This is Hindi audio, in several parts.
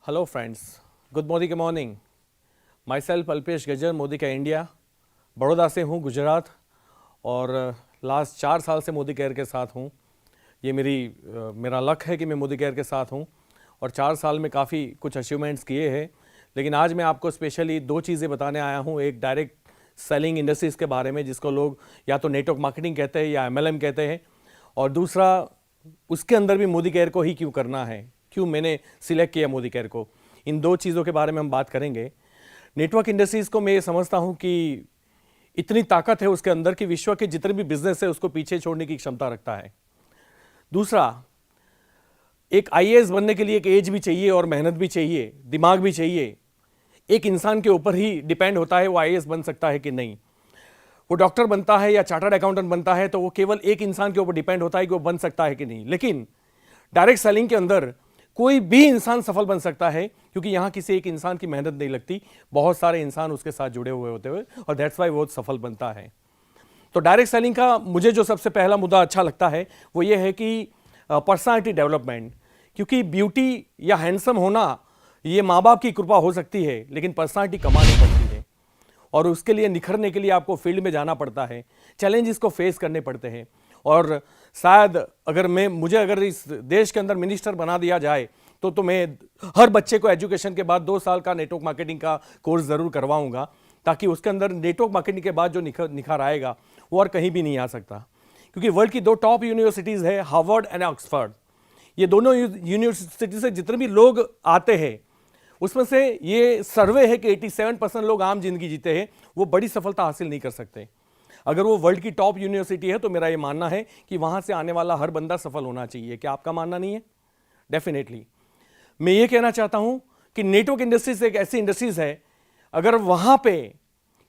Hello friends, good morning. My self Alpesh गजर, मोदी का इंडिया, बड़ौदा से हूँ, गुजरात। और लास्ट 4 साल से मोदी केयर के साथ हूँ। ये मेरा लक है कि मैं मोदी केयर के साथ हूँ और 4 साल में काफ़ी कुछ अचीवमेंट्स किए हैं। लेकिन आज मैं आपको स्पेशली 2 चीज़ें बताने आया हूँ। एक डायरेक्ट सेलिंग इंडस्ट्रीज़ के बारे में, जिसको लोग या तो नेटवर्क मार्केटिंग कहते हैं या MLM कहते हैं, और दूसरा उसके अंदर भी मोदी केयर को ही क्यों करना है, क्यों मैंने सिलेक्ट किया मोदी केयर को। इन 2 चीज़ों के बारे में हम बात करेंगे। नेटवर्क इंडस्ट्रीज़ को मैं ये समझता हूँ कि इतनी ताकत है उसके अंदर कि विश्व के जितने भी बिजनेस है उसको पीछे छोड़ने की क्षमता रखता है। दूसरा, एक IAS बनने के लिए एक एज भी चाहिए और मेहनत भी चाहिए, दिमाग भी चाहिए। एक इंसान के ऊपर ही डिपेंड होता है वो IAS बन सकता है कि नहीं। वो डॉक्टर बनता है या चार्टर्ड अकाउंटेंट बनता है तो वो केवल एक इंसान के ऊपर डिपेंड होता है कि वो बन सकता है कि नहीं। लेकिन डायरेक्ट सेलिंग के अंदर कोई भी इंसान सफल बन सकता है, क्योंकि यहां किसी एक इंसान की मेहनत नहीं लगती, बहुत सारे इंसान उसके साथ जुड़े हुए होते हुए, और दैट्स वाई वो सफल बनता है। तो डायरेक्ट सेलिंग का मुझे जो सबसे पहला मुद्दा अच्छा लगता है वो ये है कि पर्सनालिटी डेवलपमेंट। क्योंकि ब्यूटी या हैंडसम होना ये माँ बाप की कृपा हो सकती है, लेकिन पर्सनालिटी कमानी पड़ती है और उसके लिए निखरने के लिए आपको फील्ड में जाना पड़ता है, चैलेंजेस को फेस करने पड़ते हैं। और शायद मुझे अगर इस देश के अंदर मिनिस्टर बना दिया जाए तो मैं हर बच्चे को एजुकेशन के बाद 2 साल का नेटवर्क मार्केटिंग का कोर्स ज़रूर करवाऊंगा, ताकि उसके अंदर नेटवर्क मार्केटिंग के बाद जो निखार आएगा वो और कहीं भी नहीं आ सकता। क्योंकि वर्ल्ड की 2 टॉप यूनिवर्सिटीज़ है, हार्वर्ड एंड ऑक्सफर्ड। ये दोनों यूनिवर्सिटी से जितने भी लोग आते हैं उसमें से ये सर्वे है कि 87% लोग आम जिंदगी जीते हैं, वो बड़ी सफलता हासिल नहीं कर सकते। अगर वो वर्ल्ड की टॉप यूनिवर्सिटी है तो मेरा ये मानना है कि वहां से आने वाला हर बंदा सफल होना चाहिए। क्या आपका मानना नहीं है? डेफिनेटली। मैं ये कहना चाहता हूं कि नेटवर्क इंडस्ट्रीज एक ऐसी इंडस्ट्रीज है, अगर वहां पे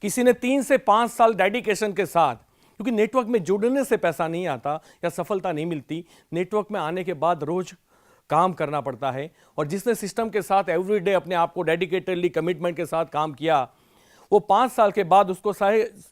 किसी ने 3 से 5 साल डेडिकेशन के साथ, क्योंकि नेटवर्क में जुड़ने से पैसा नहीं आता या सफलता नहीं मिलती, नेटवर्क में आने के बाद रोज काम करना पड़ता है। और जिसने सिस्टम के साथ एवरीडे अपने आप को डेडिकेटेडली कमिटमेंट के साथ काम किया, वो 5 साल के बाद उसको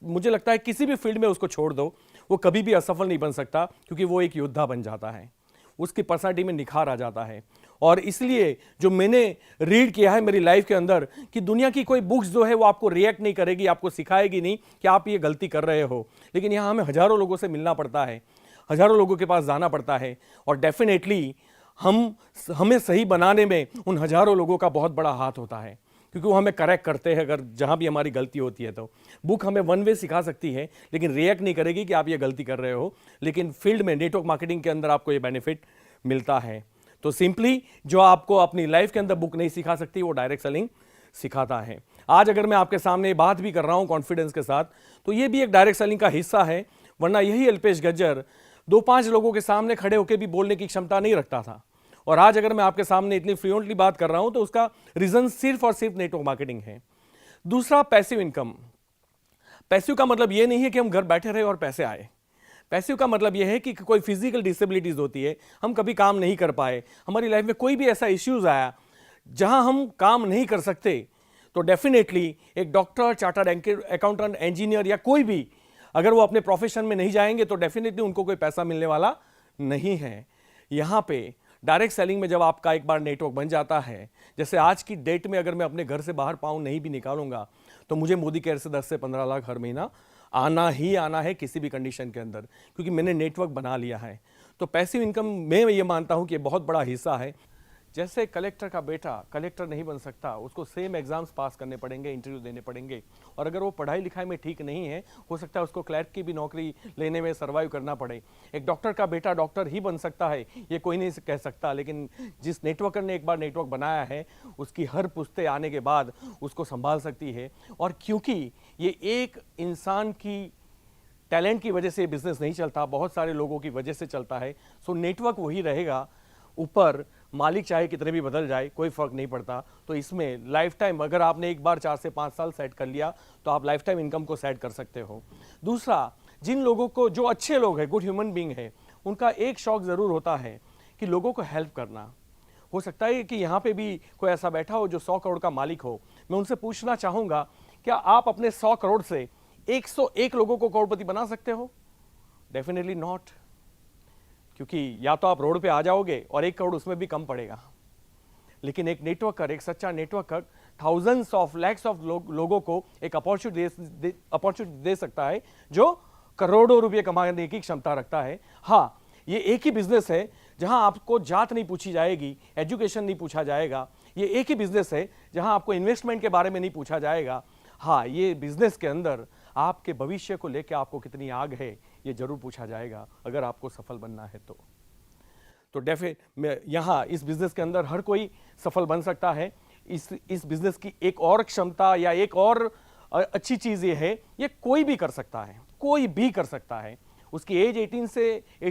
मुझे लगता है किसी भी फील्ड में उसको छोड़ दो, वो कभी भी असफल नहीं बन सकता, क्योंकि वो एक योद्धा बन जाता है, उसकी पर्सनालिटी में निखार आ जाता है। और इसलिए जो मैंने रीड किया है मेरी लाइफ के अंदर, कि दुनिया की कोई बुक्स जो है वो आपको रिएक्ट नहीं करेगी, आपको सिखाएगी नहीं कि आप ये गलती कर रहे हो। लेकिन यहाँ हमें हजारों लोगों से मिलना पड़ता है, हजारों लोगों के पास जाना पड़ता है, और डेफिनेटली हमें सही बनाने में उन हजारों लोगों का बहुत बड़ा हाथ होता है, क्योंकि वो हमें करेक्ट करते हैं अगर जहां भी हमारी गलती होती है। तो बुक हमें वन वे सिखा सकती है, लेकिन रिएक्ट नहीं करेगी कि आप ये गलती कर रहे हो। लेकिन फील्ड में, नेटवर्क मार्केटिंग के अंदर आपको ये बेनिफिट मिलता है। तो सिंपली जो आपको अपनी लाइफ के अंदर बुक नहीं सिखा सकती, वो डायरेक्ट सेलिंग सिखाता है। आज अगर मैं आपके सामने बात भी कर रहा हूं कॉन्फिडेंस के साथ, तो ये भी एक डायरेक्ट सेलिंग का हिस्सा है। वरना यही अल्पेश गज्जर 2-5 लोगों के सामने खड़े होकर भी बोलने की क्षमता नहीं रखता था। और आज अगर मैं आपके सामने इतनी फ्लुएंटली बात कर रहा हूं तो उसका रीजन सिर्फ और सिर्फ नेटवर्क मार्केटिंग है। दूसरा, पैसिव इनकम। पैसिव का मतलब यह नहीं है कि हम घर बैठे रहे और पैसे आए। पैसिव का मतलब यह है कि कोई फिजिकल डिसेबिलिटीज होती है, हम कभी काम नहीं कर पाए, हमारी लाइफ में कोई भी ऐसा इश्यूज आया जहां हम काम नहीं कर सकते, तो डेफिनेटली एक डॉक्टर, चार्टर्ड अकाउंटेंट, इंजीनियर या कोई भी, अगर वो अपने प्रोफेशन में नहीं जाएंगे तो डेफिनेटली उनको कोई पैसा मिलने वाला नहीं है। यहां पे डायरेक्ट सेलिंग में जब आपका एक बार नेटवर्क बन जाता है, जैसे आज की डेट में अगर मैं अपने घर से बाहर पाऊं नहीं भी निकालूंगा तो मुझे मोदी केयर से 10 से 15 लाख हर महीना आना ही आना है, किसी भी कंडीशन के अंदर, क्योंकि मैंने नेटवर्क बना लिया है। तो पैसिव इनकम में ये मानता हूं कि बहुत बड़ा हिस्सा है। जैसे कलेक्टर का बेटा कलेक्टर नहीं बन सकता, उसको सेम एग्जाम्स पास करने पड़ेंगे, इंटरव्यू देने पड़ेंगे, और अगर वो पढ़ाई लिखाई में ठीक नहीं है, हो सकता है उसको क्लर्क की भी नौकरी लेने में सर्वाइव करना पड़े। एक डॉक्टर का बेटा डॉक्टर ही बन सकता है ये कोई नहीं कह सकता, लेकिन जिस नेटवर्कर ने एक बार नेटवर्क बनाया है उसकी हर पुश्ते आने के बाद उसको संभाल सकती है। और क्योंकि ये एक इंसान की टैलेंट की वजह से बिजनेस नहीं चलता, बहुत सारे लोगों की वजह से चलता है। सो नेटवर्क वही रहेगा, ऊपर मालिक चाहे कितने भी बदल जाए कोई फर्क नहीं पड़ता। तो इसमें लाइफ टाइम, अगर आपने एक बार 4 से 5 साल सेट कर लिया तो आप लाइफ टाइम इनकम को सेट कर सकते हो। दूसरा, जिन लोगों को, जो अच्छे लोग हैं, गुड ह्यूमन बीइंग है, उनका एक शौक जरूर होता है कि लोगों को हेल्प करना। हो सकता है कि यहाँ पे भी कोई ऐसा बैठा हो जो 100 करोड़ का मालिक हो। मैं उनसे पूछना चाहूंगा, क्या आप अपने 100 करोड़ से 101 लोगों को करोड़पति बना सकते हो? Definitely not. क्योंकि या तो आप रोड पे आ जाओगे और 1 करोड़ उसमें भी कम पड़ेगा। लेकिन एक नेटवर्कर, एक सच्चा networker thousands of lakhs of लोगों को एक अपॉर्चुनिटी दे सकता है जो करोड़ों रुपए कमाने की क्षमता रखता है। हाँ, ये एक ही बिजनेस है जहां आपको जात नहीं पूछी जाएगी, एजुकेशन नहीं पूछा जाएगा। ये एक ही बिजनेस है जहां आपको इन्वेस्टमेंट के बारे में नहीं पूछा जाएगा। हाँ, ये बिजनेस के अंदर आपके भविष्य को लेकर आपको कितनी आग है ये जरूर पूछा जाएगा अगर आपको सफल बनना है तो डेफिनेट यहाँ इस बिजनेस के अंदर हर कोई सफल बन सकता है। इस बिजनेस की एक और क्षमता या एक और अच्छी चीज ये है, ये कोई भी कर सकता है, कोई भी कर सकता है। उसकी एज 18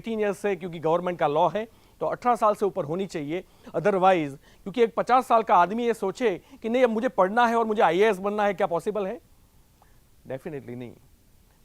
ईयर्स से, क्योंकि गवर्नमेंट का लॉ है तो 18 साल से ऊपर होनी चाहिए। अदरवाइज क्योंकि एक 50 साल का आदमी ये सोचे कि नहीं अब मुझे पढ़ना है और मुझे आईएएस बनना है, क्या पॉसिबल है? डेफिनेटली नहीं।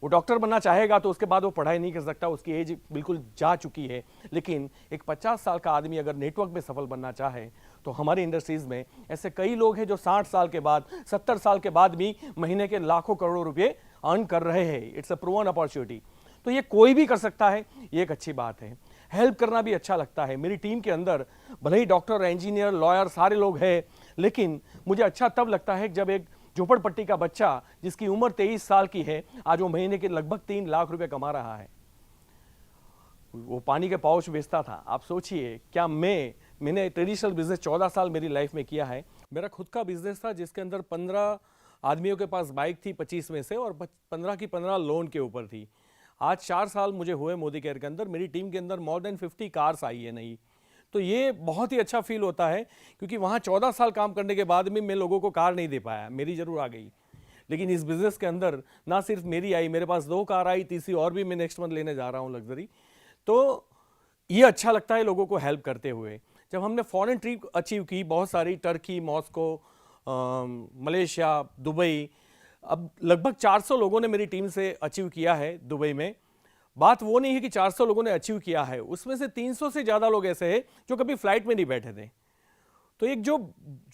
वो डॉक्टर बनना चाहेगा तो उसके बाद वो पढ़ाई नहीं कर सकता, उसकी एज बिल्कुल जा चुकी है। लेकिन एक 50 साल का आदमी अगर नेटवर्क में सफल बनना चाहे तो हमारी इंडस्ट्रीज में ऐसे कई लोग हैं जो 60 साल के बाद, 70 साल के बाद भी महीने के लाखों करोड़ों रुपए अर्न कर रहे हैं। It's a proven opportunity. तो ये कोई भी कर सकता है, ये एक अच्छी बात है। हेल्प करना भी अच्छा लगता है। मेरी टीम के अंदर भले ही डॉक्टर, इंजीनियर, लॉयर सारे लोग हैं, लेकिन मुझे अच्छा तब लगता है जब एक झोपड़पट्टी का बच्चा जिसकी उम्र 23 साल की है, आज वो महीने के लगभग 3 लाख रुपए कमा रहा है। वो पानी के पाउच बेचता था। आप सोचिए, क्या मैंने ट्रेडिशनल बिजनेस 14 साल मेरी लाइफ में किया है। मेरा खुद का बिजनेस था जिसके अंदर 15 आदमियों के पास बाइक थी 25 में से, और 15 की 15 लोन के ऊपर थी। आज 4 साल मुझे हुए मोदी केयर के अंदर, मेरी टीम के अंदर मोर देन 50 कार्स आई है नई। तो ये बहुत ही अच्छा फील होता है, क्योंकि वहाँ 14 साल काम करने के बाद भी मैं लोगों को कार नहीं दे पाया। मेरी जरूर आ गई, लेकिन इस बिजनेस के अंदर ना सिर्फ मेरी आई, मेरे पास 2 कार आई, तीसरी और भी मैं नेक्स्ट मंथ लेने जा रहा हूँ लग्जरी। तो ये अच्छा लगता है लोगों को हेल्प करते हुए। जब हमने फॉरेन ट्रिप अचीव की बहुत सारी, टर्की, मॉस्को, मलेशिया, दुबई, अब लगभग 400 लोगों ने मेरी टीम से अचीव किया है दुबई में। बात वो नहीं है कि 400 लोगों ने अचीव किया है, उसमें से 300 से ज़्यादा लोग ऐसे हैं जो कभी फ्लाइट में नहीं बैठे थे। तो एक जो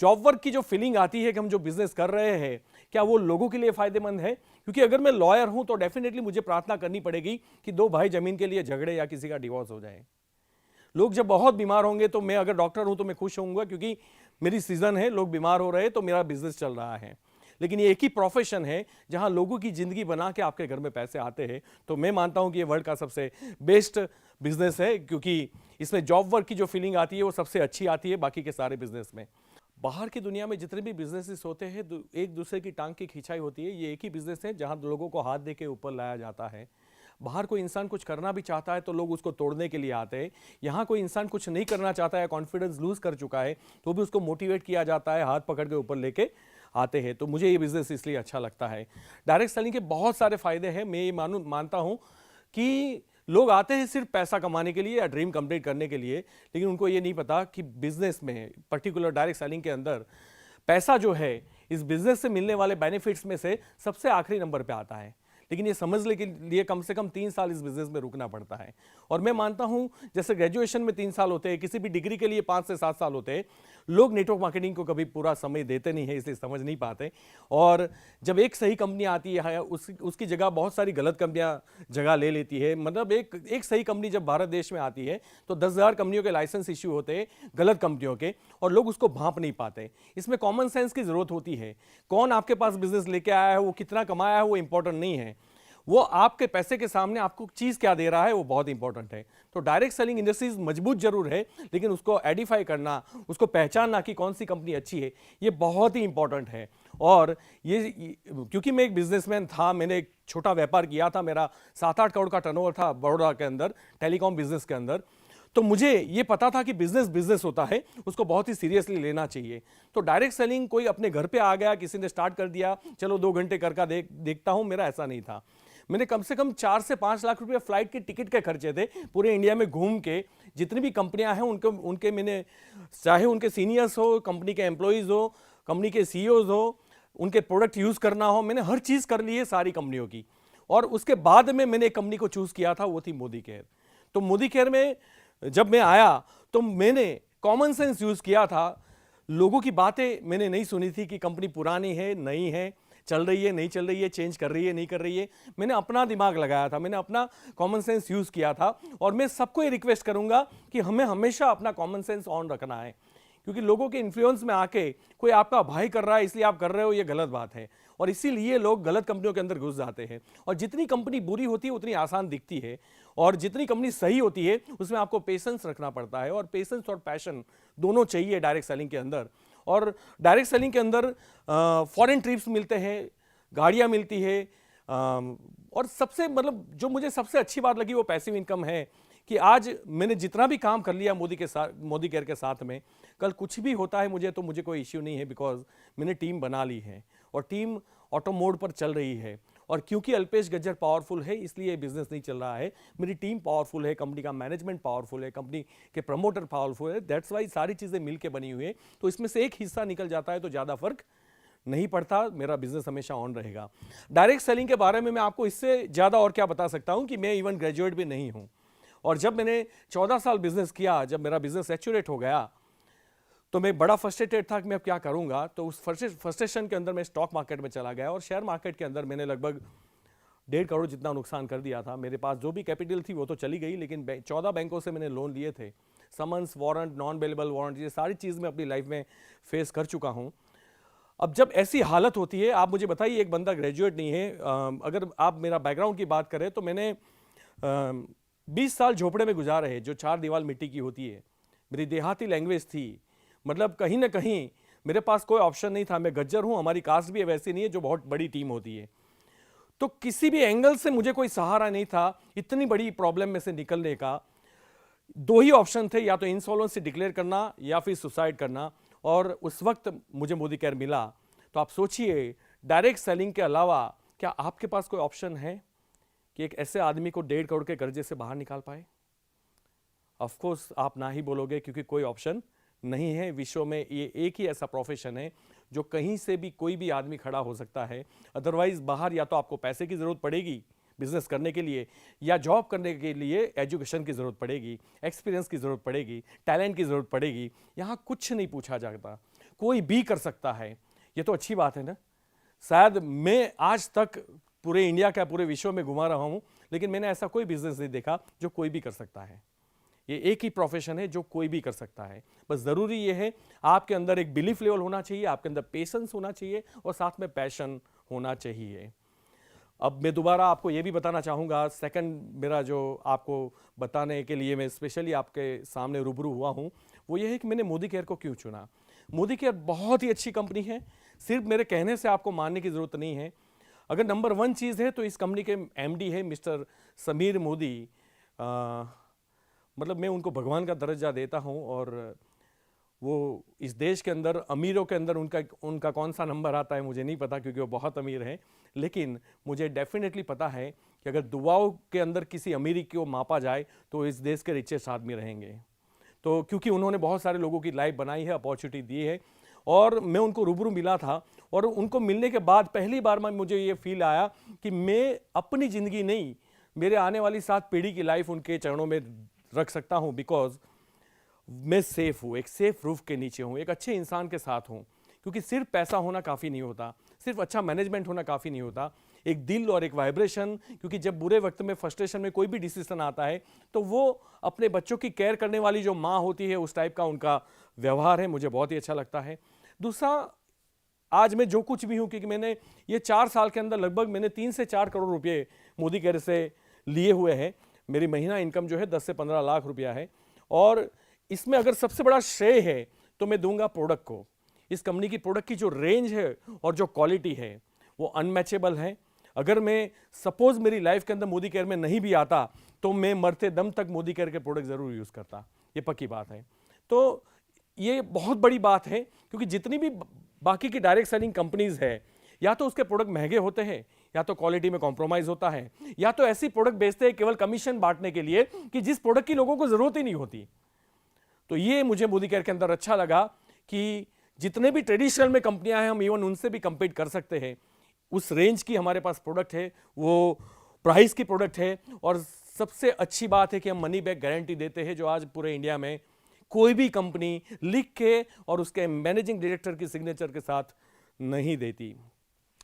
जॉब वर्क की जो फीलिंग आती है कि हम जो बिजनेस कर रहे हैं, क्या वो लोगों के लिए फायदेमंद है? क्योंकि अगर मैं लॉयर हूं तो डेफिनेटली मुझे प्रार्थना करनी पड़ेगी कि 2 भाई जमीन के लिए झगड़े या किसी का डिवोर्स हो जाए। लोग जब बहुत बीमार होंगे तो मैं अगर डॉक्टर हूं तो मैं खुश होऊंगा, क्योंकि मेरी सीजन है, लोग बीमार हो रहे हैं तो मेरा बिजनेस चल रहा है। लेकिन ये एक ही प्रोफेशन है जहां लोगों की जिंदगी बना के आपके घर में पैसे आते हैं। तो मैं मानता हूं कि ये वर्ल्ड का सबसे बेस्ट बिजनेस है, क्योंकि इसमें जॉब वर्क की जो फीलिंग आती है वो सबसे अच्छी आती है बाकी के सारे बिजनेस में। बाहर की दुनिया में जितने भी बिजनेसेस होते हैं, एक दूसरे की टांग की खिंचाई होती है। ये एक ही बिजनेस है जहां लोगों को हाथ दे के ऊपर लाया जाता है। बाहर कोई इंसान कुछ करना भी चाहता है तो लोग उसको तोड़ने के लिए आते हैं। यहाँ कोई इंसान कुछ नहीं करना चाहता है, कॉन्फिडेंस लूज कर चुका है, तो भी उसको मोटिवेट किया जाता है, हाथ पकड़ के ऊपर लेके आते हैं। तो मुझे ये बिजनेस इसलिए अच्छा लगता है। डायरेक्ट सेलिंग के बहुत सारे फायदे हैं। मैं ये मानता हूँ कि लोग आते हैं सिर्फ पैसा कमाने के लिए या ड्रीम कंप्लीट करने के लिए, लेकिन उनको ये नहीं पता कि बिजनेस में, पर्टिकुलर डायरेक्ट सेलिंग के अंदर, पैसा जो है इस बिजनेस से मिलने वाले बेनिफिट्स में से सबसे आखिरी नंबर पे आता है। लेकिन ये समझने के लिए कम से कम 3 साल इस बिजनेस में रुकना पड़ता है। और मैं मानता हूं जैसे ग्रेजुएशन में 3 साल होते हैं, किसी भी डिग्री के लिए 5 से 7 साल होते हैं। लोग नेटवर्क मार्केटिंग को कभी पूरा समय देते नहीं है, इसलिए समझ नहीं पाते। और जब एक सही कंपनी आती है उसकी जगह बहुत सारी गलत कंपनियां जगह ले लेती है। मतलब एक सही कंपनी जब भारत देश में आती है तो 10,000 कंपनियों के लाइसेंस इश्यू होते हैं गलत कंपनियों के, और लोग उसको भांप नहीं पाते। इसमें कॉमन सेंस की जरूरत होती है। कौन आपके पास बिजनेस लेके आया है, वो कितना कमाया है, वो इंपॉर्टेंट नहीं है। वो आपके पैसे के सामने आपको चीज क्या दे रहा है, वो बहुत इंपॉर्टेंट है। तो डायरेक्ट सेलिंग इंडस्ट्रीज मजबूत जरूर है, लेकिन उसको आइडेंटिफाई करना, उसको पहचानना कि कौन सी कंपनी अच्छी है, ये बहुत ही इंपॉर्टेंट है। और ये क्योंकि मैं एक बिजनेसमैन था, मैंने एक छोटा व्यापार किया था, मेरा 7-8 करोड़ का टर्नओवर था बड़ौदा के अंदर, टेलीकॉम बिजनेस के अंदर। तो मुझे ये पता था कि बिजनेस होता है, उसको बहुत ही सीरियसली लेना चाहिए। तो डायरेक्ट सेलिंग कोई अपने घर पे आ गया, किसी ने स्टार्ट कर दिया, चलो 2 घंटे करके देखता हूं, मेरा ऐसा नहीं था। मैंने कम से कम 4 से 5 लाख रुपए फ्लाइट के टिकट के खर्चे थे, पूरे इंडिया में घूम के जितनी भी कंपनियां हैं उनके मैंने, चाहे उनके सीनियर्स हो, कंपनी के एम्प्लॉइज हो, कंपनी के सीईओज हो, उनके प्रोडक्ट यूज करना हो, मैंने हर चीज कर ली है सारी कंपनियों की। और उसके बाद में मैंने एक कंपनी को चूज किया था, वो थी मोदी केयर। तो मोदी केयर में जब मैं आया तो मैंने कॉमन सेंस यूज किया था। लोगों की बातें मैंने नहीं सुनी थी कि कंपनी पुरानी है, नई है, चल रही है, नहीं चल रही है, चेंज कर रही है, नहीं कर रही है। मैंने अपना दिमाग लगाया था, मैंने अपना कॉमन सेंस यूज किया था। और मैं सबको ये रिक्वेस्ट करूंगा कि हमें हमेशा अपना कॉमन सेंस ऑन रखना है, क्योंकि लोगों के इन्फ्लुएंस में आके कोई आपका भाई कर रहा है इसलिए आप कर रहे हो, ये गलत बात है। और इसीलिए लोग गलत कंपनियों के अंदर घुस जाते हैं। और जितनी कंपनी बुरी होती है उतनी आसान दिखती है, और जितनी कंपनी सही होती है उसमें आपको पेशेंस रखना पड़ता है, और पेशेंस और पैशन दोनों चाहिए डायरेक्ट सेलिंग के अंदर। और डायरेक्ट सेलिंग के अंदर फॉरेन ट्रिप्स मिलते हैं, गाड़ियाँ मिलती है, और सबसे मतलब जो मुझे सबसे अच्छी बात लगी वो पैसिव इनकम है कि आज मैंने जितना भी काम कर लिया मोदी केयर के साथ में, कल कुछ भी होता है मुझे तो मुझे कोई इश्यू नहीं है, बिकॉज मैंने टीम बना ली है और टीम ऑटो मोड पर चल रही है। और क्योंकि अल्पेश गज्जर पावरफुल है इसलिए बिजनेस नहीं चल रहा है, मेरी टीम पावरफुल है, कंपनी का मैनेजमेंट पावरफुल है, कंपनी के प्रमोटर पावरफुल है, दैट्स वाई सारी चीज़ें मिलकर बनी हुई है। तो इसमें से एक हिस्सा निकल जाता है तो ज़्यादा फर्क नहीं पड़ता, मेरा बिजनेस हमेशा ऑन रहेगा। डायरेक्ट सेलिंग के बारे में मैं आपको इससे ज़्यादा और क्या बता सकता हूँ कि मैं इवन ग्रेजुएट भी नहीं हूँ, और जब मैंने 14 साल बिजनेस किया, जब मेरा बिजनेस सैचुरेट हो गया तो मैं बड़ा फ्रस्ट्रेटेड था कि मैं अब क्या करूंगा। तो उस फ्रस्ट्रेशन के अंदर मैं स्टॉक मार्केट में चला गया, और शेयर मार्केट के अंदर मैंने लगभग 1.5 करोड़ जितना नुकसान कर दिया था। मेरे पास जो भी कैपिटल थी वो तो चली गई, लेकिन 14 बैंकों से मैंने लोन लिए थे, summons, warrant, non bailable warrant, ये सारी चीज़ मैं अपनी लाइफ में फेस कर चुका हूँ। अब जब ऐसी हालत होती है, आप मुझे बताइए, एक बंदा ग्रेजुएट नहीं है, अगर आप मेरा बैकग्राउंड की बात करें तो मैंने 20 साल झोपड़े में गुजारे हैं, जो 4 दीवार मिट्टी की होती है। मेरी देहाती लैंग्वेज थी, मतलब कहीं ना कहीं मेरे पास कोई ऑप्शन नहीं था। मैं गज्जर हूँ, हमारी कास्ट भी वैसी नहीं है जो बहुत बड़ी टीम होती है, तो किसी भी एंगल से मुझे कोई सहारा नहीं था इतनी बड़ी प्रॉब्लम में से निकलने का। 2 ही ऑप्शन थे, या तो इंसॉल्वेंसी डिक्लेयर करना या फिर सुसाइड करना, और उस वक्त मुझे मोदी केयर मिला। तो आप सोचिए, डायरेक्ट सेलिंग के अलावा क्या आपके पास कोई ऑप्शन है कि एक ऐसे आदमी को 1.5 करोड़ के कर्जे से बाहर निकाल पाए? ऑफ कोर्स आप ना ही बोलोगे, क्योंकि कोई ऑप्शन नहीं है विश्व में। ये एक ही ऐसा प्रोफेशन है जो कहीं से भी कोई भी आदमी खड़ा हो सकता है। अदरवाइज बाहर या तो आपको पैसे की जरूरत पड़ेगी बिजनेस करने के लिए, या जॉब करने के लिए एजुकेशन की जरूरत पड़ेगी, एक्सपीरियंस की जरूरत पड़ेगी, टैलेंट की जरूरत पड़ेगी। यहाँ कुछ नहीं पूछा जाता, कोई भी कर सकता है। ये तो अच्छी बात है ना। शायद मैं आज तक पूरे इंडिया का, पूरे विश्व में घुमा रहा हूँ, लेकिन मैंने ऐसा कोई बिजनेस नहीं देखा जो कोई भी कर सकता है। ये एक ही प्रोफेशन है जो कोई भी कर सकता है। बस ज़रूरी ये है आपके अंदर एक बिलीफ लेवल होना चाहिए, आपके अंदर पेशेंस होना चाहिए, और साथ में पैशन होना चाहिए। अब मैं दोबारा आपको ये भी बताना चाहूँगा, सेकंड मेरा जो आपको बताने के लिए मैं स्पेशली आपके सामने रूबरू हुआ हूँ, वो ये है कि मैंने मोदी केयर को क्यों चुना। मोदी केयर बहुत ही अच्छी कंपनी है, सिर्फ मेरे कहने से आपको मानने की ज़रूरत नहीं है। अगर नंबर 1 चीज़ है तो इस कंपनी के MD है मिस्टर समीर मोदी। मतलब मैं उनको भगवान का दर्जा देता हूँ, और वो इस देश के अंदर अमीरों के अंदर उनका कौन सा नंबर आता है मुझे नहीं पता, क्योंकि वो बहुत अमीर हैं। लेकिन मुझे डेफिनेटली पता है कि अगर दुआओं के अंदर किसी अमीरी को मापा जाए तो इस देश के रिचेस्ट आदमी रहेंगे। तो क्योंकि उन्होंने बहुत सारे लोगों की लाइफ बनाई है, अपॉर्चुनिटी दी है, और मैं उनको रूबरू मिला था, और उनको मिलने के बाद पहली बार में मुझे ये फील आया कि मैं अपनी ज़िंदगी नहीं, मेरे आने वाली 7 पीढ़ी की लाइफ उनके चरणों में रख सकता हूँ, बिकॉज मैं सेफ हूँ, एक सेफ रूफ के नीचे हूँ, एक अच्छे इंसान के साथ हूँ। क्योंकि सिर्फ पैसा होना काफ़ी नहीं होता, सिर्फ अच्छा मैनेजमेंट होना काफ़ी नहीं होता, एक दिल और एक वाइब्रेशन। क्योंकि जब बुरे वक्त में, फ्रस्ट्रेशन में कोई भी डिसीजन आता है तो वो अपने बच्चों की केयर करने वाली जो माँ होती है, उस टाइप का उनका व्यवहार है, मुझे बहुत ही अच्छा लगता है। दूसरा, आज मैं जो कुछ भी हूँ, क्योंकि मैंने ये 4 साल के अंदर लगभग मैंने 3 से 4 करोड़ रुपये मोदी केयर से लिए हुए हैं। मेरी महीना इनकम जो है 10 से 15 लाख रुपया है, और इसमें अगर सबसे बड़ा श्रेय है तो मैं दूंगा प्रोडक्ट को। इस कंपनी की प्रोडक्ट की जो रेंज है और जो क्वालिटी है वो अनमैचेबल है। अगर मैं सपोज मेरी लाइफ के अंदर मोदी केयर में नहीं भी आता तो मैं मरते दम तक मोदी केयर के प्रोडक्ट ज़रूर यूज़ करता, ये पक्की बात है। तो ये बहुत बड़ी बात है, क्योंकि जितनी भी बाकी की डायरेक्ट सेलिंग कंपनीज है, या तो उसके प्रोडक्ट महंगे होते हैं, या तो क्वालिटी में कॉम्प्रोमाइज़ होता है, या तो ऐसी प्रोडक्ट बेचते हैं केवल कमीशन बांटने के लिए कि जिस प्रोडक्ट की लोगों को ज़रूरत ही नहीं होती। तो ये मुझे मोदी केयर के अंदर अच्छा लगा कि जितने भी ट्रेडिशनल में कंपनियां हैं, हम इवन उनसे भी कंपीट कर सकते हैं। उस रेंज की हमारे पास प्रोडक्ट है, वो प्राइस की प्रोडक्ट है, और सबसे अच्छी बात है कि हम मनी बैक गारंटी देते हैं, जो आज पूरे इंडिया में कोई भी कंपनी लिख के और उसके मैनेजिंग डायरेक्टर की सिग्नेचर के साथ नहीं देती।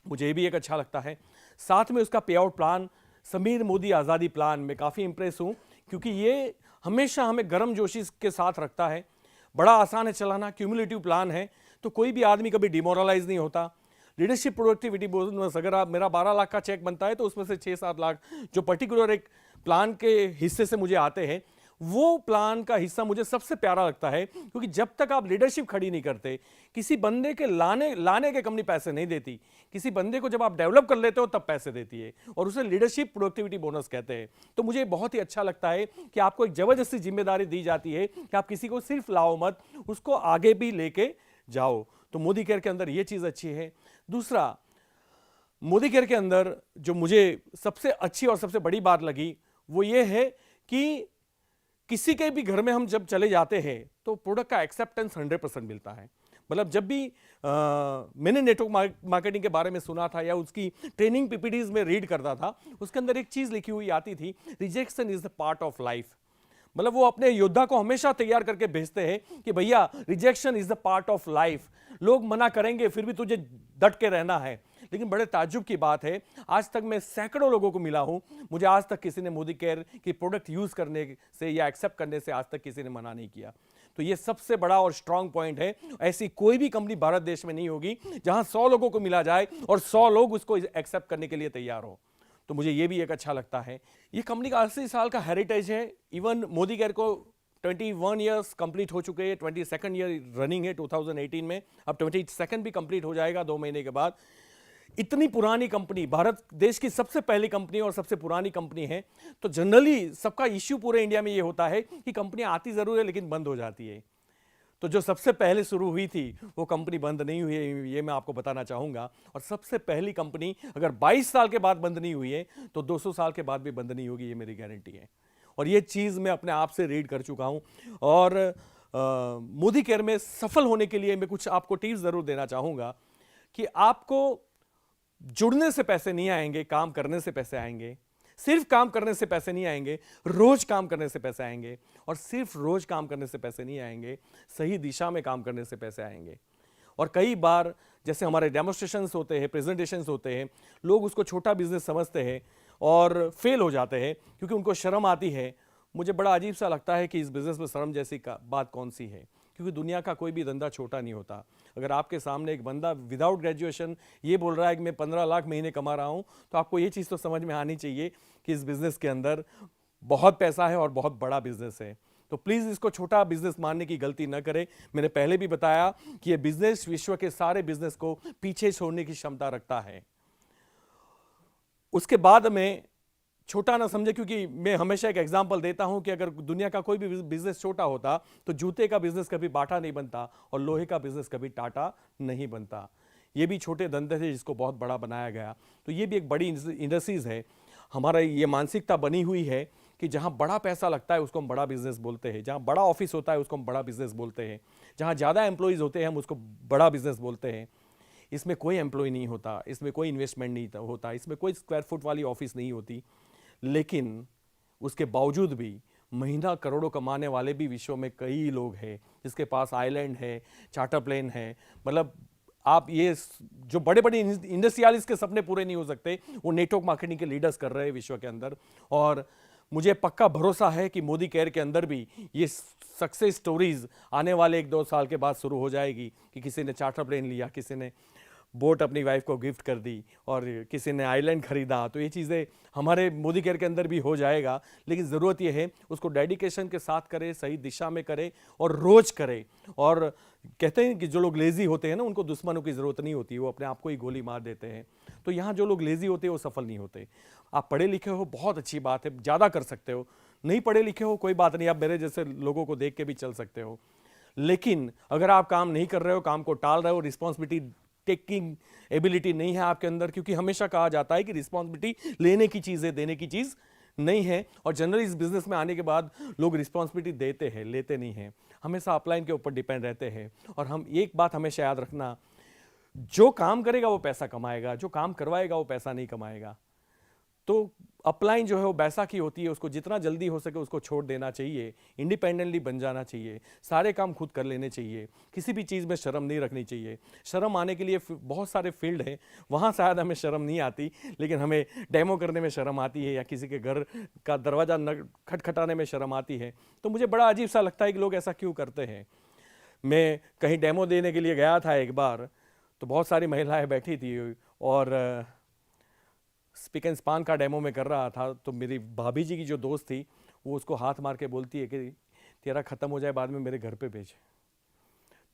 मुझे ये भी एक अच्छा लगता है। साथ में उसका पे आउट प्लान, समीर मोदी आज़ादी प्लान, में काफ़ी इंप्रेस हूँ, क्योंकि ये हमेशा हमें गर्म जोशी के साथ रखता है। बड़ा आसान है चलाना, क्यूमुलेटिव प्लान है, तो कोई भी आदमी कभी डिमोरलाइज नहीं होता। लीडरशिप प्रोडक्टिविटी बोनस, अगर आप मेरा 12 लाख का चेक बनता है तो उसमें से 6-7 लाख जो पर्टिकुलर एक प्लान के हिस्से से मुझे आते हैं, वो प्लान का हिस्सा मुझे सबसे प्यारा लगता है, क्योंकि जब तक आप लीडरशिप खड़ी नहीं करते, किसी बंदे के लाने के कंपनी पैसे नहीं देती, किसी बंदे को जब आप डेवलप कर लेते हो तब पैसे देती है, और उसे लीडरशिप प्रोडक्टिविटी बोनस कहते हैं। तो मुझे बहुत ही अच्छा लगता है कि आपको एक जबरदस्ती जिम्मेदारी दी जाती है कि आप किसी को सिर्फ लाओ मत, उसको आगे भी लेके जाओ। तो मोदी केयर के अंदर यह चीज अच्छी है। दूसरा, मोदी केयर के अंदर जो मुझे सबसे अच्छी और सबसे बड़ी बात लगी वो ये है कि किसी के भी घर में हम जब चले जाते हैं तो प्रोडक्ट का एक्सेप्टेंस 100% मिलता है। मतलब जब भी मैंने नेटवर्क मार्केटिंग के बारे में सुना था या उसकी ट्रेनिंग पीपीटीज में रीड करता था, उसके अंदर एक चीज लिखी हुई आती थी, rejection is the part of life. मतलब वो अपने योद्धा को हमेशा तैयार करके भेजते हैं कि भैया rejection is the part of life, लोग मना करेंगे फिर भी तुझे डट के रहना है। लेकिन बड़े ताज्जुब की बात है, आज तक मैं सैकड़ों लोगों को मिला हूं, मुझे आज तक किसी ने मोदी केयर की प्रोडक्ट यूज करने से या एक्सेप्ट करने से आज तक किसी ने मना नहीं किया। तो ये सबसे बड़ा और स्ट्रांग पॉइंट है। ऐसी कोई भी कंपनी भारत देश में नहीं होगी जहां 100 लोगों को मिला जाए और 100 लोग उसको एक्सेप्ट करने के लिए तैयार हो। तो मुझे ये भी एक अच्छा लगता है। ये कंपनी का 80 साल का हेरिटेज है। इवन मोदी केयर को 21 ईयर्स कंप्लीट हो चुके हैं, 22nd ईयर रनिंग है 2018 में, अब 22nd भी कंप्लीट हो जाएगा 2 महीने के बाद। इतनी पुरानी कंपनी, भारत देश की सबसे पहली कंपनी और सबसे पुरानी कंपनी है। तो जनरली सबका इश्यू पूरे इंडिया में ये होता है कि कंपनियां आती जरूर है लेकिन बंद हो जाती है। तो जो सबसे पहले शुरू हुई थी वो कंपनी बंद नहीं हुई है, ये मैं आपको बताना चाहूंगा। और सबसे पहली कंपनी अगर 22 साल के बाद बंद नहीं हुई है तो 200 साल के बाद भी बंद नहीं होगी, ये मेरी गारंटी है। और ये चीज मैं अपने आप से रीड कर चुका हूं। और मोदी केयर में सफल होने के लिए मैं कुछ आपको टिप्स जरूर देना चाहूंगा कि आपको जुड़ने से पैसे नहीं आएंगे, काम करने से पैसे आएंगे। सिर्फ काम करने से पैसे नहीं आएंगे, रोज काम करने से पैसे आएंगे। और सिर्फ रोज काम करने से पैसे नहीं आएंगे, सही दिशा में काम करने से पैसे आएंगे। और कई बार जैसे हमारे डेमोन्स्ट्रेशंस होते हैं, प्रेजेंटेशंस होते हैं, लोग उसको छोटा बिजनेस समझते हैं और फेल हो जाते हैं क्योंकि उनको शर्म आती है। मुझे बड़ा अजीब सा लगता है कि इस बिजनेस में शर्म जैसी बात कौन सी है, क्योंकि दुनिया का कोई भी धंधा छोटा नहीं होता। अगर आपके सामने एक बंदा विदाउट ग्रेजुएशन ये बोल रहा है कि मैं 15 लाख महीने कमा रहा हूं, तो आपको ये चीज़ तो समझ में आनी चाहिए कि इस बिजनेस के अंदर बहुत पैसा है और बहुत बड़ा बिजनेस है। तो प्लीज़ इसको छोटा बिजनेस मानने की गलती न करें। मैंने पहले भी बताया कि ये बिजनेस विश्व के सारे बिजनेस को पीछे छोड़ने की क्षमता रखता है। उसके बाद में छोटा ना समझे, क्योंकि मैं हमेशा एक एग्जांपल देता हूं कि अगर दुनिया का कोई भी बिजनेस छोटा होता तो जूते का बिजनेस कभी बाटा नहीं बनता और लोहे का बिजनेस कभी टाटा नहीं बनता। ये भी छोटे धंधे थे जिसको बहुत बड़ा बनाया गया। तो ये भी एक बड़ी इंडस्ट्रीज है। हमारा ये मानसिकता बनी हुई है कि जहां बड़ा पैसा लगता है उसको हम बड़ा बिजनेस बोलते हैं, जहां बड़ा ऑफिस होता है उसको हम बड़ा बिजनेस बोलते हैं, जहां ज़्यादा एम्प्लॉयज़ होते हैं हम उसको बड़ा बिजनेस बोलते हैं। इसमें कोई एम्प्लॉय नहीं होता, इसमें कोई इन्वेस्टमेंट नहीं होता, इसमें कोई स्क्वायर फुट वाली ऑफिस नहीं होती। लेकिन उसके बावजूद भी महीना करोड़ों कमाने वाले भी विश्व में कई लोग हैं जिसके पास आइलैंड है, चार्टर प्लेन है। मतलब आप ये जो बड़े बड़े इंडस्ट्रियलिस्ट के सपने पूरे नहीं हो सकते, वो नेटवर्क मार्केटिंग के लीडर्स कर रहे हैं विश्व के अंदर। और मुझे पक्का भरोसा है कि मोदी केयर के अंदर भी ये सक्सेस स्टोरीज आने वाले 1-2 साल के बाद शुरू हो जाएगी कि किसी ने चार्टर प्लेन लिया, किसी ने बोट अपनी वाइफ को गिफ्ट कर दी और किसी ने आइलैंड खरीदा। तो ये चीज़ें हमारे मोदी केयर के अंदर भी हो जाएगा। लेकिन ज़रूरत ये है उसको डेडिकेशन के साथ करे, सही दिशा में करे और रोज करे। और कहते हैं कि जो लोग लेजी होते हैं ना, उनको दुश्मनों की ज़रूरत नहीं होती, वो अपने आप को ही गोली मार देते हैं। तो यहाँ जो लोग लेजी होते हैं वो सफल नहीं होते। आप पढ़े लिखे हो, बहुत अच्छी बात है, ज़्यादा कर सकते हो। नहीं पढ़े लिखे हो, कोई बात नहीं, आप मेरे जैसे लोगों को देख के भी चल सकते हो। लेकिन अगर आप काम नहीं कर रहे हो, काम को टाल रहे हो, रिस्पॉन्सिबिलिटी टेकिंग एबिलिटी नहीं है आपके अंदर, क्योंकि हमेशा कहा जाता है कि रिस्पॉन्सिबिलिटी लेने की चीज़ है, देने की चीज़ नहीं है। और जनरली इस बिजनेस में आने के बाद लोग रिस्पॉन्सिबिलिटी देते हैं, लेते नहीं हैं, हमेशा अपलाइन के ऊपर डिपेंड रहते हैं। और हम एक बात हमेशा याद रखना, जो काम करेगा वो पैसा कमाएगा, जो काम करवाएगा वो पैसा नहीं कमाएगा। तो अपलाइन जो है वो बैसाखी होती है, उसको जितना जल्दी हो सके उसको छोड़ देना चाहिए, इंडिपेंडेंटली बन जाना चाहिए, सारे काम खुद कर लेने चाहिए, किसी भी चीज़ में शर्म नहीं रखनी चाहिए। शर्म आने के लिए बहुत सारे फील्ड हैं, वहाँ शायद हमें शर्म नहीं आती, लेकिन हमें डेमो करने में शर्म आती है या किसी के घर का दरवाज़ा खटखटाने में शर्म आती है। तो मुझे बड़ा अजीब सा लगता है कि लोग ऐसा क्यों करते हैं। मैं कहीं डेमो देने के लिए गया था एक बार, तो बहुत सारी महिलाएं बैठी थी और स्पीक एंड स्पान का डेमो में कर रहा था, तो मेरी भाभी जी की जो दोस्त थी वो उसको हाथ मार के बोलती है कि तेरा ख़त्म हो जाए बाद में मेरे घर पे भेज।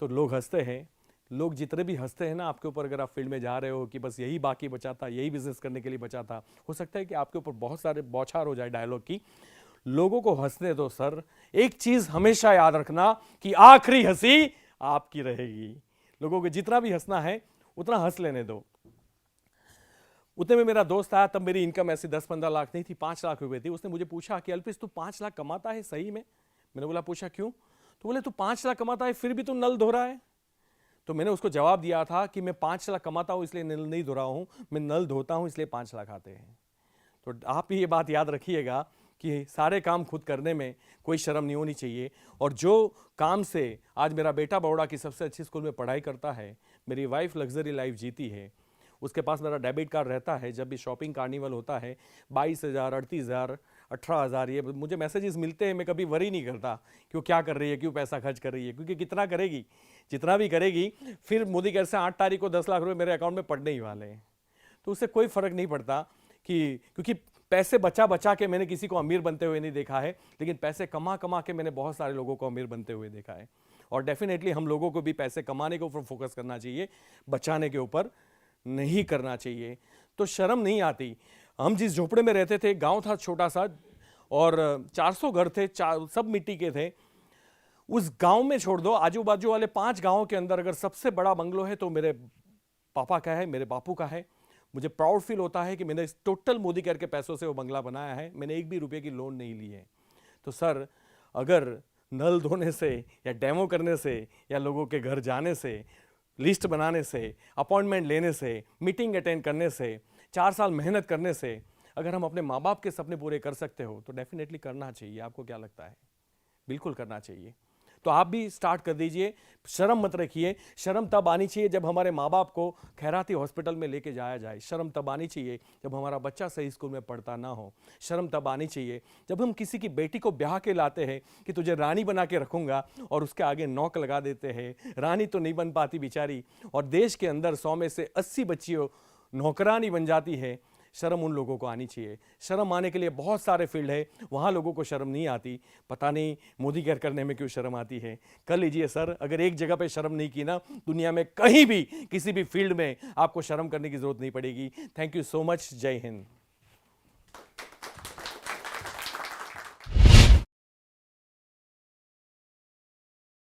तो लोग हंसते हैं, लोग जितने भी हंसते हैं ना आपके ऊपर, अगर आप फील्ड में जा रहे हो कि बस यही बाकी बचा था, यही बिजनेस करने के लिए बचा था, हो सकता है कि आपके ऊपर बहुत सारे बौछार हो जाए डायलॉग की। लोगों को हंसने दो सर। एक चीज हमेशा याद रखना कि आखिरी हंसी आपकी रहेगी। लोगों को जितना भी हंसना है उतना हंस लेने दो। उतने में मेरा दोस्त आया, तब मेरी इनकम ऐसी 10-15 लाख नहीं थी, 5 लाख रुपए थी। उसने मुझे पूछा कि अल्पेश तू 5 लाख कमाता है सही में? मैंने बोला पूछा क्यों? तो बोले तू 5 लाख कमाता है फिर भी तू नल धो रहा है। तो मैंने उसको जवाब दिया था कि मैं 5 लाख कमाता हूं इसलिए नल नहीं धो रहा हूं, मैं नल धोता हूं इसलिए 5 लाख आते हैं। तो आप भी ये बात याद रखिएगा कि सारे काम खुद करने में कोई शर्म नहीं होनी चाहिए। और जो काम से आज मेरा बेटा बड़ौदा की सबसे अच्छी स्कूल में पढ़ाई करता है, मेरी वाइफ लग्जरी लाइफ जीती है, उसके पास मेरा डेबिट कार्ड रहता है, जब भी शॉपिंग कार्निवल होता है 22,000, 38,000, 18,000 ये मुझे मैसेजेस मिलते हैं, मैं कभी वरी नहीं करता कि वो क्या कर रही है, क्यों पैसा खर्च कर रही है, क्योंकि कितना करेगी, जितना भी करेगी फिर मोदी कहते से 8 तारीख को 10 लाख रुपए मेरे अकाउंट में पड़ने ही वाले हैं। तो उससे कोई फर्क नहीं पड़ता कि, क्योंकि पैसे बचा बचा के मैंने किसी को अमीर बनते हुए नहीं देखा है, लेकिन पैसे कमा कमा के मैंने बहुत सारे लोगों को अमीर बनते हुए देखा है। और डेफिनेटली हम लोगों को भी पैसे कमाने के ऊपर फोकस करना चाहिए, बचाने के ऊपर नहीं करना चाहिए। तो शर्म नहीं आती। हम जिस झोपड़े में रहते थे, गांव था छोटा सा और 400 घर थे, सब मिट्टी के थे। उस गांव में छोड़ दो, आजू बाजू वाले 5 गांवों के अंदर अगर सबसे बड़ा बंगलो है तो मेरे पापा का है, मेरे बापू का है। मुझे प्राउड फील होता है कि मैंने टोटल मोदी केयर के पैसों से वो बंगला बनाया है, मैंने एक भी रुपये की लोन नहीं ली है। तो सर, अगर नल धोने से या डेमो करने से या लोगों के घर जाने से, लिस्ट बनाने से, अपॉइंटमेंट लेने से, मीटिंग अटेंड करने से, 4 साल मेहनत करने से अगर हम अपने माँ बाप के सपने पूरे कर सकते हो तो डेफिनेटली करना चाहिए। आपको क्या लगता है? बिल्कुल करना चाहिए। तो आप भी स्टार्ट कर दीजिए, शर्म मत रखिए। शर्म तब आनी चाहिए जब हमारे माँ बाप को खैराती हॉस्पिटल में लेके जाया जाए। शर्म तब आनी चाहिए जब हमारा बच्चा सही स्कूल में पढ़ता ना हो। शर्म तब आनी चाहिए जब हम किसी की बेटी को ब्याह के लाते हैं कि तुझे रानी बना के रखूंगा और उसके आगे नौक लगा देते हैं। रानी तो नहीं बन पाती बेचारी, और देश के अंदर 100 में से 80 बच्चियों नौकरानी बन जाती है। शर्म उन लोगों को आनी चाहिए। शर्म आने के लिए बहुत सारे फील्ड है, वहाँ लोगों को शर्म नहीं आती। पता नहीं मोदी केयर करने में क्यों शर्म आती है। कर लीजिए सर, अगर एक जगह पे शर्म नहीं की ना, दुनिया में कहीं भी किसी भी फील्ड में आपको शर्म करने की जरूरत नहीं पड़ेगी। Thank you so much. जय हिंद।